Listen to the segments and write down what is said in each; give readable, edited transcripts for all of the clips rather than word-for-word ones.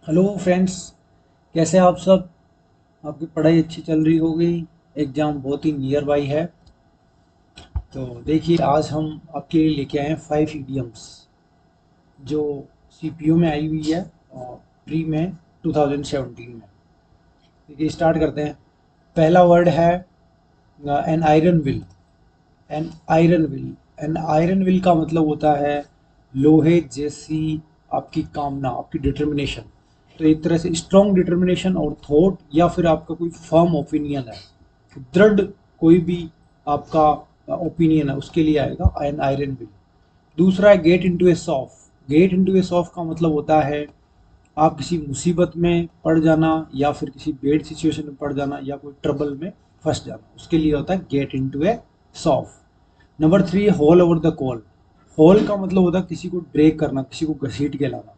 Hello friends, कैसे हैं आप सब। आपकी पढ़ाई अच्छी चल रही होगी। एग्ज़ाम बहुत ही नियर बाई है। तो देखिए, आज हम आपके लिए लेके आए हैं 5 इडियम्स जो सीपीयू में आई हुई है और प्री में 2017 में। देखिए, स्टार्ट करते हैं। पहला वर्ड है an iron will. An iron will. An iron will का मतलब होता है लोहे जैसी आपकी कामना, आपकी डिटर्मिनेशन। तो एक तरह से स्ट्रॉन्ग डिटर्मिनेशन और थॉट, या फिर आपका कोई फर्म ओपिनियन है, दृढ़ कोई भी आपका ओपिनियन है, उसके लिए आएगा एन आयरन विल। दूसरा है get into a soft. Gate into a सॉफ का मतलब होता है आप किसी मुसीबत में पड़ जाना, या फिर किसी बेड सिचुएशन में पड़ जाना, या कोई ट्रबल में फंस जाना, उसके लिए होता है get into a soup. Number 3 है haul over the coal. Haul का मतलब होता है किसी को ड्रैग करना, किसी को घसीट के लाना,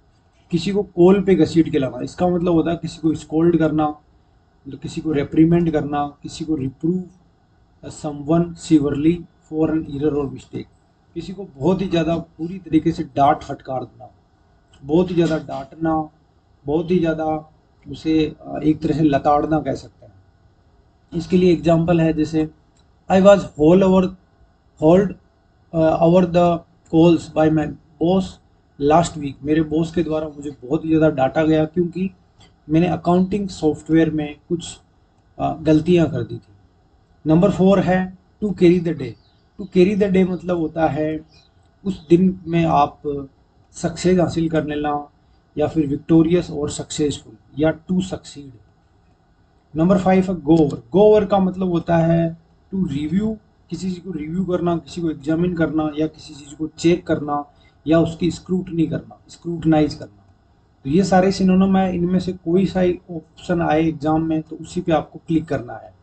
किसी को कोल पे घसीट के लाना। इसका मतलब होता है किसी को स्कोल्ड करना, मतलब किसी को रेप्रीमेंड करना, किसी को रिप्रूव समवन सीवरली फॉर एन एरर और मिस्टेक। किसी को बहुत ही ज़्यादा पूरी तरीके से डांट फटकार देना, बहुत ही ज़्यादा डांटना, बहुत ही ज़्यादा उसे एक तरह से लताड़ना कह सकते हैं। इसके लिए एग्जांपल है, जैसे I was hauled over the coals by my boss last week. मेरे बॉस के द्वारा मुझे बहुत ही ज़्यादा डांटा गया, क्योंकि मैंने अकाउंटिंग सॉफ्टवेयर में कुछ गलतियां कर दी थी। नंबर 4 है to carry the day. To carry the day मतलब होता है उस दिन में आप सक्सेस हासिल कर लेना, या फिर विक्टोरियस और सक्सेसफुल, या टू सक्सीड। नंबर 5 है गो ओवर। गो ओवर का मतलब होता है टू रिव्यू। किसी चीज़ को रिव्यू करना, किसी को एग्जामिन करना, या किसी चीज़ को चेक करना, या उसकी स्क्रूटनी करना, स्क्रूटनाइज करना। तो ये सारे सिनोनिम है, इनमें से कोई सा ऑप्शन आए एग्जाम में तो उसी पे आपको क्लिक करना है।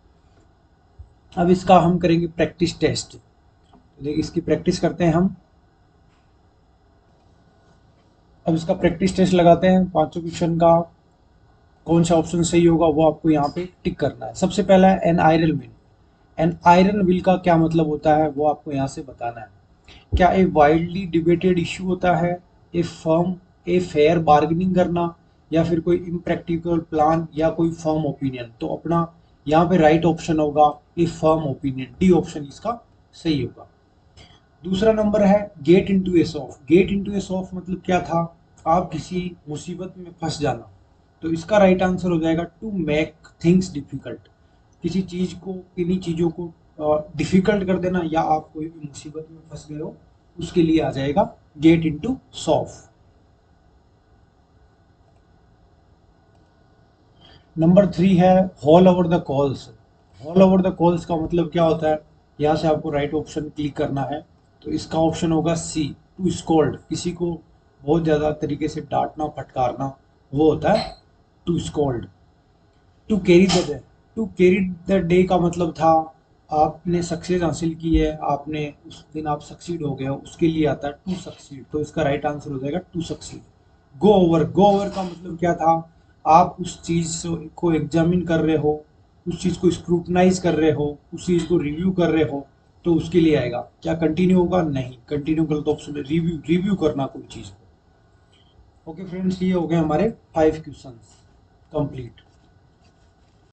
अब इसका हम करेंगे प्रैक्टिस टेस्ट। देखिए, इसकी प्रैक्टिस करते हैं हम। अब इसका प्रैक्टिस टेस्ट लगाते हैं, पांचों क्वेश्चन का कौन सा ऑप्शन सही होगा वो आपको यहाँ पे टिक करना है। सबसे पहला है an iron will. An iron will का क्या मतलब होता है वो आपको यहाँ से बताना है। क्या ए वाइडली डिबेटेड इश्यू होता है, ए फर्म, ए फेयर बार्गेनिंग करना, या फिर कोई इम्प्रैक्टिकल प्लान, या कोई फर्म ओपिनियन। तो अपना यहाँ पे राइट ऑप्शन होगा ए फर्म ओपिनियन, डी ऑप्शन इसका सही होगा। दूसरा नंबर है get into a soft. Gate into a सॉफ मतलब क्या था, आप किसी मुसीबत में फंस जाना। तो इसका राइट आंसर हो जाएगा टू मेक थिंग्स डिफिकल्ट। किसी चीज को, किन्हीं चीजों को डिफिकल्ट कर देना, या आप कोई भी मुसीबत में फंस गए हो, उसके लिए आ जाएगा गेट इनटू सॉफ। नंबर 3 है hall over the calls. Hall over the calls का मतलब क्या होता है, यहाँ से आपको राइट ऑप्शन क्लिक करना है। तो इसका ऑप्शन होगा सी, टू स्कोल्ड। किसी को बहुत ज़्यादा तरीके से डांटना, फटकारना, वो होता है to scold. To carry the day. To carry the day का मतलब था आपने सक्सेस हासिल की है, आपने उस दिन आप सक्सीड हो गए हो, उसके लिए आता है टू सक्सीड। तो इसका राइट आंसर हो जाएगा to succeed. Go over. Go over का मतलब क्या था, आप उस चीज़ को एग्जामिन कर रहे हो, उस चीज़ को स्क्रूटनाइज कर रहे हो, उस चीज़ को रिव्यू कर रहे हो। तो उसके लिए आएगा, क्या कंटिन्यू होगा, नहीं, कंटिन्यू गलत ऑप्शन है, रिव्यू, रिव्यू करना कोई चीज़ को। ओके फ्रेंड्स, ये हो गए हमारे 5 क्वेश्चंस कंप्लीट।